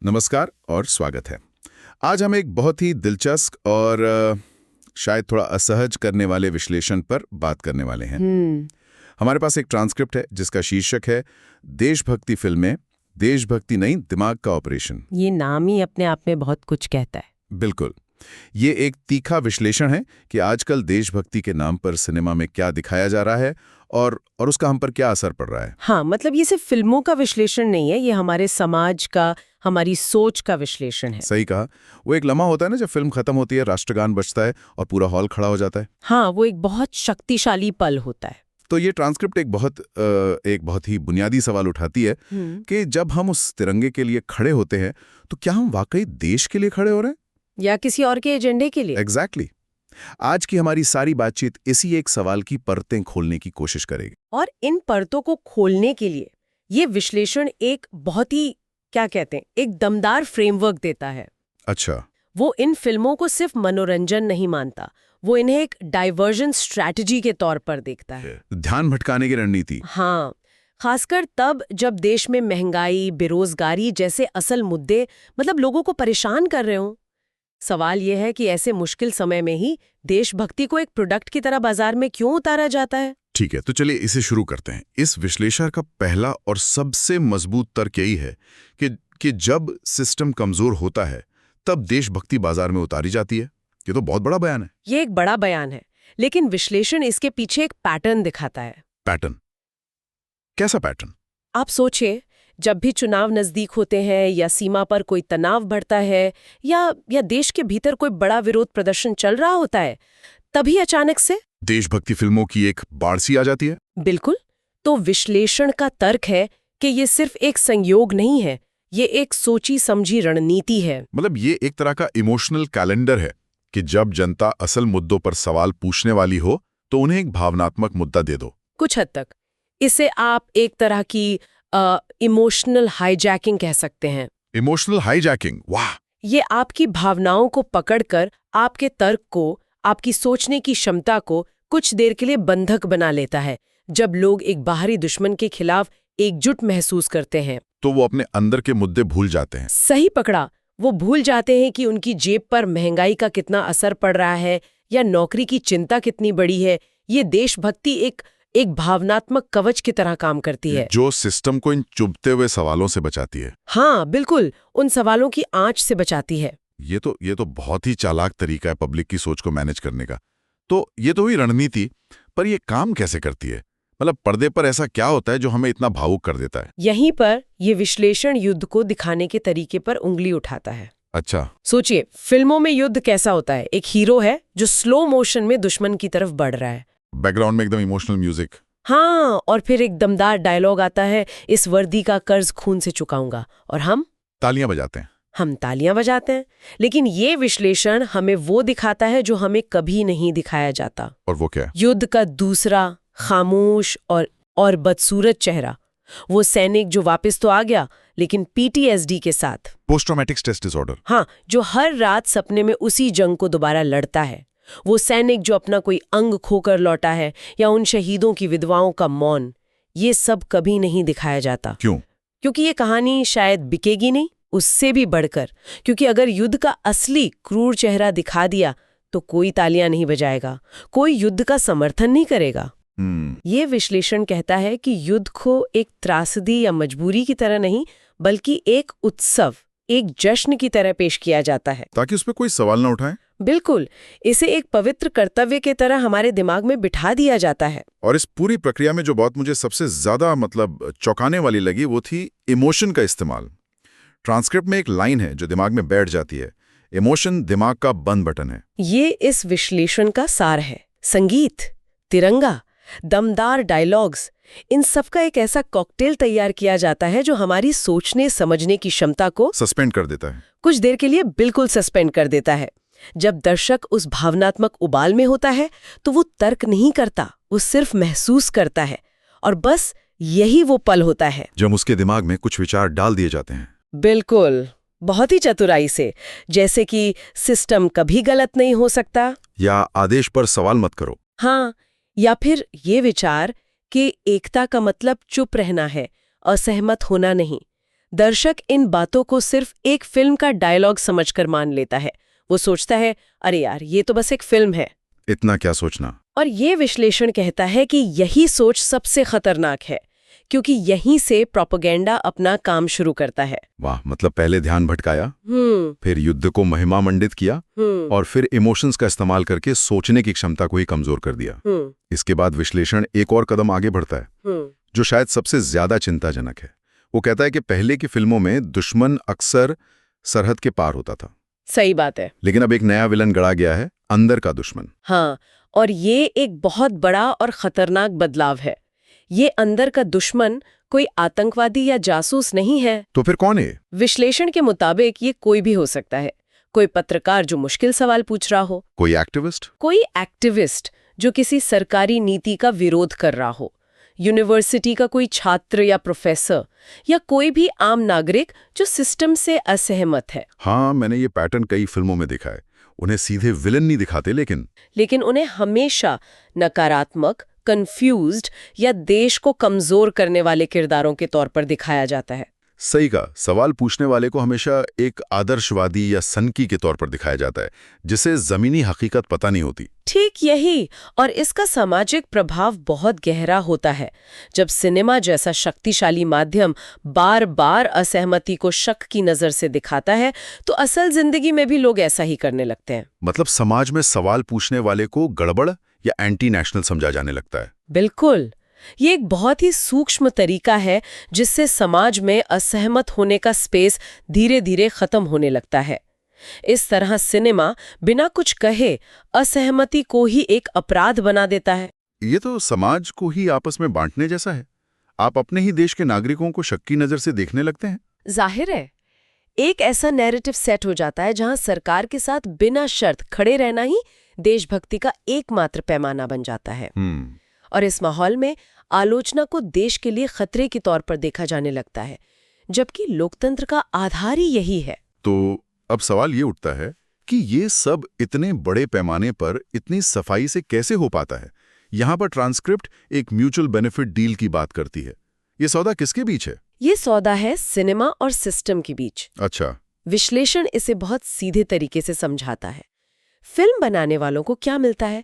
नमस्कार और स्वागत है। आज हम एक बहुत ही दिलचस्प और शायद थोड़ा असहज करने वाले विश्लेषण पर बात करने वाले हैं। हमारे पास एक ट्रांसक्रिप्ट है जिसका शीर्षक है देशभक्ति फिल्में, देशभक्ति नहीं दिमाग का ऑपरेशन। ये नाम ही अपने आप में बहुत कुछ कहता है। बिल्कुल, ये एक तीखा विश्लेषण है कि आजकल देशभक्ति के नाम पर सिनेमा में क्या दिखाया जा रहा है और उसका हम पर क्या असर पड़ रहा है। हाँ, मतलब ये सिर्फ फिल्मों का विश्लेषण नहीं है, ये हमारे समाज का, हमारी सोच का विश्लेषण है। सही कहा। वो एक लम्हा होता है ना जब फिल्म खत्म होती है, राष्ट्रगान बजता है और पूरा हॉल खड़ा हो जाता है। हाँ, वो एक बहुत शक्तिशाली पल होता है। तो ये ट्रांसक्रिप्ट एक बहुत ही बुनियादी सवाल उठाती है कि जब हम उस तिरंगे के लिए खड़े होते हैं तो क्या हम वाकई देश के लिए खड़े हो रहे हैं या किसी और के एजेंडे के लिए। एग्जैक्टली आज की हमारी सारी बातचीत इसी एक सवाल की परतें खोलने की कोशिश करेगी। और इन परतों को खोलने के लिए ये विश्लेषण एक बहुत ही, क्या कहते हैं, एक दमदार फ्रेमवर्क देता है। अच्छा। वो इन फिल्मों को सिर्फ मनोरंजन नहीं मानता, वो इन्हें एक डाइवर्जन स्ट्रैटेजी के तौर पर देखता है। ध्यान भटकाने की रणनीति। हाँ, खासकर तब जब देश में महंगाई, बेरोजगारी जैसे असल मुद्दे लोगों को परेशान कर रहे हों। सवाल यह है कि ऐसे मुश्किल समय में ही देशभक्ति को एक प्रोडक्ट की तरह बाजार में क्यों उतारा जाता है। ठीक है, तो चलिए इसे शुरू करते हैं। इस विश्लेषण का पहला और सबसे मजबूत तर्क यही है कि जब सिस्टम कमजोर होता है तब देशभक्ति बाजार में उतारी जाती है। ये तो बहुत बड़ा बयान है। ये एक बड़ा बयान है, लेकिन विश्लेषण इसके पीछे एक पैटर्न दिखाता है। पैटर्न? कैसा पैटर्न? आप सोचिए, जब भी चुनाव नजदीक होते हैं या सीमा पर कोई तनाव बढ़ता है या देश के भीतर कोई बड़ा विरोध प्रदर्शन चल रहा होता है, तभी अचानक से देशभक्ति फिल्मों की एक बाढ़ सी आ जाती है। बिल्कुल। तो विश्लेषण का तर्क है कि ये सिर्फ एक संयोग नहीं है, ये एक सोची समझी रणनीति है। मतलब ये एक तरह का इमोशनल कैलेंडर है कि जब जनता असल मुद्दों पर सवाल पूछने वाली हो तो उन्हें एक भावनात्मक मुद्दा दे दो। कुछ हद तक इसे आप एक तरह की इमोशनल हाईजैकिंग कह सकते हैं। इमोशनल हाईजैकिंग, वाह! ये आपकी भावनाओं को पकड़कर आपके तर्क को, आपकी सोचने की क्षमता को कुछ देर के लिए बंधक बना लेता है। जब लोग एक बाहरी दुश्मन के खिलाफ एकजुट महसूस करते हैं तो वो अपने अंदर के मुद्दे भूल जाते हैं। सही पकड़ा। वो भूल जाते हैं कि उनकी जेब पर महंगाई का कितना असर पड़ रहा है या नौकरी की चिंता कितनी बड़ी है। ये देशभक्ति एक भावनात्मक कवच की तरह काम करती है, जो सिस्टम को इन चुभते हुए सवालों से बचाती है। हाँ बिल्कुल, उन सवालों की आंच से बचाती है। ये तो बहुत ही चालाक तरीका है पब्लिक की सोच को मैनेज करने का। तो ये तो हुई रणनीति, पर ये काम कैसे करती है? मतलब पर्दे पर ऐसा क्या होता है जो हमें इतना भावुक कर देता है? यहीं पर ये विश्लेषण युद्ध को दिखाने के तरीके पर उंगली उठाता है। अच्छा। सोचिए, फिल्मों में युद्ध कैसा होता है? एक हीरो है जो स्लो मोशन में दुश्मन की तरफ बढ़ रहा है, बैकग्राउंड में एकदम इमोशनल म्यूजिक। हाँ, और फिर एक दमदार डायलॉग आता है, इस वर्दी का कर्ज खून से चुकाऊंगा, और हम तालियां बजाते हैं। हम तालियां बजाते हैं। लेकिन ये विश्लेषण हमें वो दिखाता है जो हमें कभी नहीं दिखाया जाता। और वो क्या है? युद्ध का दूसरा खामोश और बदसूरत चेहरा। वो सैनिक जो वापस तो आ गया, लेकिन पीटीएसडी के साथ, पोस्ट ट्रॉमेटिक स्ट्रेस डिसऑर्डर। हाँ, जो हर रात सपने में उसी जंग को दोबारा लड़ता है। वो सैनिक जो अपना कोई अंग खोकर लौटा है, या उन शहीदों की विधवाओं का मौन, ये सब कभी नहीं दिखाया जाता। क्यों? क्योंकि ये कहानी शायद बिकेगी नहीं, उससे भी बढ़कर क्योंकि अगर युद्ध का असली क्रूर चेहरा दिखा दिया तो कोई तालियां नहीं बजाएगा, कोई युद्ध का समर्थन नहीं करेगा। ये विश्लेषण कहता है कि युद्ध को एक त्रासदी या मजबूरी की तरह नहीं, बल्कि एक उत्सव, एक जश्न की तरह पेश किया जाता है, ताकि उस पर कोई सवाल ना उठाए। बिल्कुल, इसे एक पवित्र कर्तव्य के तरह हमारे दिमाग में बिठा दिया जाता है। और इस पूरी प्रक्रिया में जो बात मुझे सबसे ज्यादा चौंकाने वाली लगी वो थी इमोशन का इस्तेमाल। ट्रांसक्रिप्ट में एक लाइन है जो दिमाग में बैठ जाती है, इमोशन दिमाग का बंद बटन है। ये इस विश्लेषण का सार है। संगीत, तिरंगा, दमदार डायलॉग्स, इन सब का एक ऐसा कॉकटेल तैयार किया जाता है जो हमारी सोचने समझने की क्षमता को सस्पेंड कर देता है, कुछ देर के लिए बिल्कुल सस्पेंड कर देता है। जब दर्शक उस भावनात्मक उबाल में होता है तो वो तर्क नहीं करता, वो सिर्फ महसूस करता है, और बस यही वो पल होता है जब उसके दिमाग में कुछ विचार डाल दिए जाते हैं। बिल्कुल, बहुत ही चतुराई से, जैसे कि सिस्टम कभी गलत नहीं हो सकता, या आदेश पर सवाल मत करो। हाँ, या फिर ये विचार कि एकता का मतलब चुप रहना है, असहमत होना नहीं। दर्शक इन बातों को सिर्फ एक फिल्म का डायलॉग समझकर मान लेता है। वो सोचता है, अरे यार, ये तो बस एक फिल्म है। इतना क्या सोचना? और ये विश्लेषण कहता है कि यही सोच सबसे खतरनाक है, क्योंकि यहीं से प्रोपेगेंडा अपना काम शुरू करता है। वाह, मतलब पहले ध्यान भटकाया, फिर युद्ध को महिमा मंडित किया, और फिर इमोशंस का इस्तेमाल करके सोचने की क्षमता को ही कमजोर कर दिया। इसके बाद विश्लेषण एक और कदम आगे बढ़ता है, जो शायद सबसे ज्यादा चिंताजनक है। वो कहता है कि पहले की फिल्मों में दुश्मन अक्सर सरहद के पार होता था। सही बात है। लेकिन अब एक नया विलन गढ़ा गया है, अंदर का दुश्मन। हाँ, और ये एक बहुत बड़ा और खतरनाक बदलाव है। ये अंदर का दुश्मन कोई आतंकवादी या जासूस नहीं है। तो फिर कौन है? विश्लेषण के मुताबिक ये कोई भी हो सकता है। कोई पत्रकार जो मुश्किल सवाल पूछ रहा हो, कोई एक्टिविस्ट जो किसी सरकारी नीति का विरोध कर रहा हो, यूनिवर्सिटी का कोई छात्र या प्रोफेसर, या कोई भी आम नागरिक जो सिस्टम से असहमत है। हाँ, मैंने ये पैटर्न कई फिल्मों में देखा है। उन्हें सीधे विलन नहीं दिखाते, लेकिन उन्हें हमेशा नकारात्मक, कंफ्यूज्ड या देश को कमजोर करने वाले किरदारों के तौर पर दिखाया जाता है। सही का सवाल पूछने वाले को हमेशा एक आदर्शवादी या सनकी के तौर पर दिखाया जाता है, जिसे जमीनी हकीकत पता नहीं होती। ठीक यही, और इसका सामाजिक प्रभाव बहुत गहरा होता है। जब सिनेमा जैसा शक्तिशाली माध्यम बार बार असहमति को शक की नजर से दिखाता है, तो असल जिंदगी में भी लोग ऐसा ही करने लगते हैं। मतलब समाज में सवाल पूछने वाले को गड़बड़ या एंटी नेशनल समझा जाने लगता है। बिल्कुल, ये एक बहुत ही सूक्ष्म तरीका है जिससे समाज में असहमत होने का स्पेस धीरे धीरे खत्म होने लगता है। इस तरह सिनेमा बिना कुछ कहे असहमति को ही एक अपराध बना देता है। ये तो समाज को ही आपस में बांटने जैसा है। आप अपने ही देश के नागरिकों को शक की नजर से देखने लगते हैं। जाहिर है, एक ऐसा नैरेटिव सेट हो जाता है जहां सरकार के साथ बिना शर्त खड़े रहना ही देशभक्ति का एकमात्र पैमाना बन जाता है। और इस माहौल में आलोचना को देश के लिए खतरे के तौर पर देखा जाने लगता है, जबकि लोकतंत्र का आधार ही यही है। तो अब सवाल ये उठता है कि ये सब इतने बड़े पैमाने पर इतनी सफाई से कैसे हो पाता है? यहाँ पर ट्रांसक्रिप्ट एक म्यूचुअल बेनिफिट डील की बात करती है। ये सौदा किसके बीच है? ये सौदा है सिनेमा और सिस्टम के बीच। अच्छा। विश्लेषण इसे बहुत सीधे तरीके से समझाता है। फिल्म बनाने वालों को क्या मिलता है?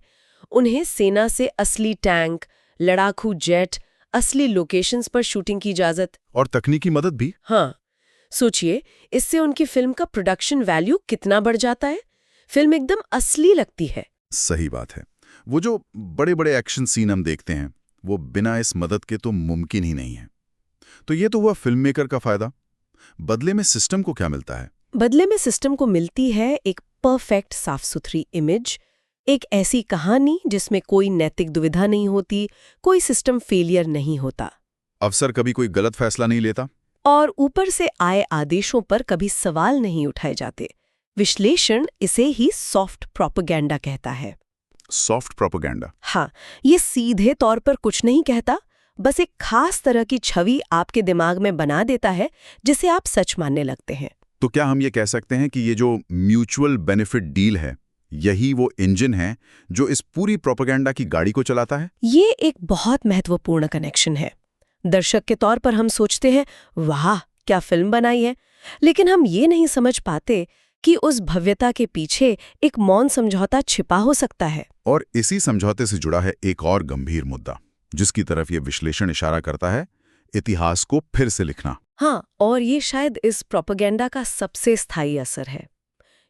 उन्हें सेना से असली टैंक, लड़ाकू जेट, असली लोकेशंस पर शूटिंग की इजाजत और तकनीकी मदद भी। हाँ, सोचिए, इससे उनकी फिल्म का प्रोडक्शन वैल्यू कितना बढ़ जाता है। फिल्म एकदम असली लगती है। सही बात है। वो जो बड़े बड़े एक्शन सीन हम देखते हैं, वो बिना इस मदद के तो मुमकिन ही नहीं है। तो ये तो हुआ फिल्म मेकर का फायदा। बदले में सिस्टम को क्या मिलता है? बदले में सिस्टम को मिलती है एक परफेक्ट साफ सुथरी इमेज, एक ऐसी कहानी जिसमें कोई नैतिक दुविधा नहीं होती, कोई सिस्टम फेलियर नहीं होता, अफसर कभी कोई गलत फैसला नहीं लेता, और ऊपर से आए आदेशों पर कभी सवाल नहीं उठाए जाते। विश्लेषण इसे ही सॉफ्ट प्रोपेगेंडा कहता है। Soft propaganda? हाँ, ये सीधे तौर पर कुछ नहीं कहता, बस एक खास तरह की छवि आपके दिमाग में बना देता है जिसे आप सच मानने लगते हैं। तो क्या हम ये कह सकते हैं कि ये जो म्यूचुअल बेनिफिट डील है, यही वो इंजन है जो इस पूरी प्रोपेगेंडा की गाड़ी को चलाता है? ये एक बहुत महत्वपूर्ण कनेक्शन है। दर्शक के तौर पर हम सोचते हैं, वाह क्या फिल्म बनाई है, लेकिन हम ये नहीं समझ पाते कि उस भव्यता के पीछे एक मौन समझौता छिपा हो सकता है। और इसी समझौते से जुड़ा है एक और गंभीर मुद्दा, जिसकी तरफ ये विश्लेषण इशारा करता है, इतिहास को फिर से लिखना। हाँ, और ये शायद इस प्रोपेगेंडा का सबसे स्थायी असर है।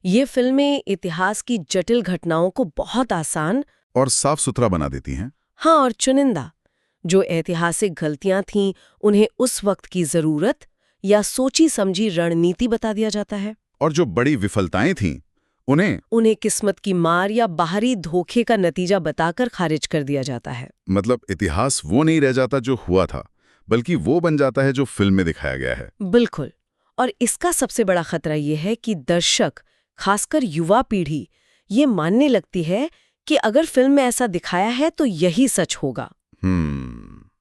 ये फिल्में इतिहास की जटिल घटनाओं को बहुत आसान और साफ सुथरा बना देती हैं। हाँ, और चुनिंदा जो ऐतिहासिक गलतियां थीं, उन्हें उस वक्त की जरूरत या सोची समझी रणनीति बता दिया जाता है। और जो बड़ी विफलताएं थीं, उन्हें किस्मत की मार या बाहरी धोखे का नतीजा बताकर खारिज कर दिया जाता है। मतलब इतिहास वो नहीं रह जाता जो हुआ था, बल्कि वो बन जाता है जो फिल्म में दिखाया गया है। बिल्कुल। और इसका सबसे बड़ा खतरा ये है कि दर्शक, खासकर युवा पीढ़ी, ये मानने लगती है कि अगर फिल्म में ऐसा दिखाया है तो यही सच होगा।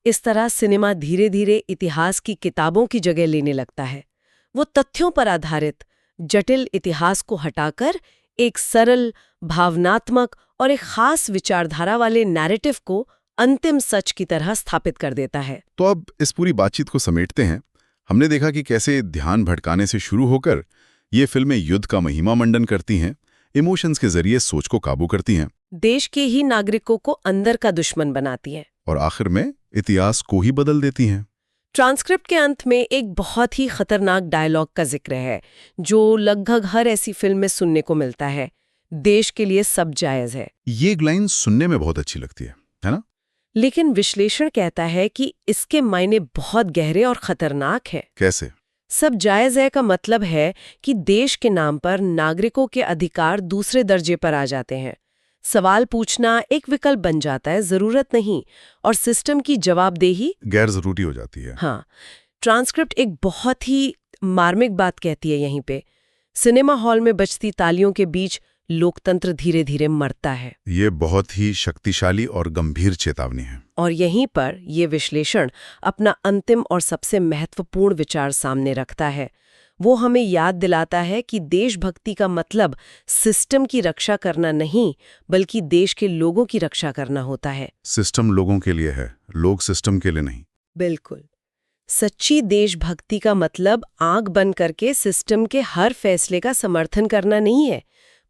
इस तरह सिनेमा धीरे धीरे इतिहास की किताबों की जगह लेने लगता है। वो तथ्यों पर आधारित जटिल इतिहास को हटाकर एक सरल, भावनात्मक और एक खास विचारधारा वाले नैरेटिव को अंतिम सच की तरह स्थापित कर देता है। तो अब इस पूरी बातचीत को समेटते हैं। हमने देखा कि कैसे ध्यान भटकाने से शुरू होकर ये फिल्में युद्ध का महिमा मंडन करती हैं, इमोशंस के जरिए सोच को काबू करती हैं देश के ही नागरिकों को अंदर का दुश्मन बनाती हैं। और आखिर में इतिहास को ही बदल देती हैं। ट्रांसक्रिप्ट के अंत में एक बहुत ही खतरनाक डायलॉग का जिक्र है जो लगभग हर ऐसी फिल्म में सुनने को मिलता है, देश के लिए सब जायज है। ये लाइन सुनने में बहुत अच्छी लगती है ना? लेकिन विश्लेषण कहता है कि इसके मायने बहुत गहरे और खतरनाक हैं। कैसे? सब जायज है का मतलब है कि देश के नाम पर नागरिकों के अधिकार दूसरे दर्जे पर आ जाते हैं। सवाल पूछना एक विकल्प बन जाता है, जरूरत नहीं, और सिस्टम की जवाबदेही गैर जरूरी हो जाती है। हाँ, ट्रांसक्रिप्ट एक बहुत ही मार्मिक बात कहती है यहीं पे। सिनेमा हॉल में बजती तालियों के बीच लोकतंत्र धीरे धीरे मरता है। ये बहुत ही शक्तिशाली और गंभीर चेतावनी है। और यहीं पर ये विश्लेषण अपना अंतिम और सबसे महत्वपूर्ण विचार सामने रखता है। वो हमें याद दिलाता है कि देशभक्ति का मतलब सिस्टम की रक्षा करना नहीं, बल्कि देश के लोगों की रक्षा करना होता है। सिस्टम लोगों के लिए है, लोग सिस्टम के लिए नहीं। बिल्कुल। सच्ची देशभक्ति का मतलब आंख बंद करके सिस्टम के हर फैसले का समर्थन करना नहीं है,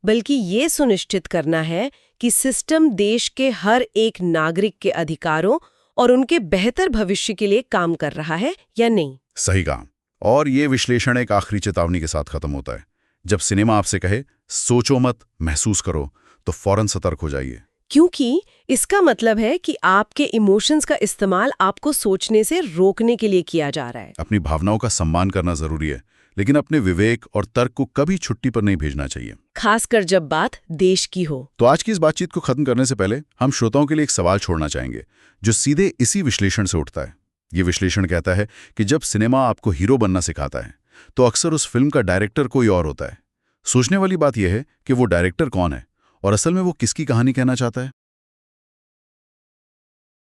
बल्कि ये सुनिश्चित करना है कि सिस्टम देश के हर एक नागरिक के अधिकारों और उनके बेहतर भविष्य के लिए काम कर रहा है या नहीं। सही कहा। और ये विश्लेषण एक आखिरी चेतावनी के साथ खत्म होता है। जब सिनेमा आपसे कहे सोचो मत, महसूस करो, तो फौरन सतर्क हो जाइए, क्योंकि इसका मतलब है कि आपके इमोशंस का इस्तेमाल आपको सोचने से रोकने के लिए किया जा रहा है। अपनी भावनाओं का सम्मान करना जरूरी है, लेकिन अपने विवेक और तर्क को कभी छुट्टी पर नहीं भेजना चाहिए, खासकर जब बात देश की हो। तो आज की इस बातचीत को खत्म करने से पहले हम श्रोताओं के लिए एक सवाल छोड़ना चाहेंगे जो सीधे इसी विश्लेषण से उठता है। ये विश्लेषण कहता है कि जब सिनेमा आपको हीरो बनना सिखाता है तो अक्सर उस फिल्म का डायरेक्टर कोई और होता है। सोचने वाली बात यह है कि वो डायरेक्टर कौन है और असल में वो किसकी कहानी कहना चाहता है।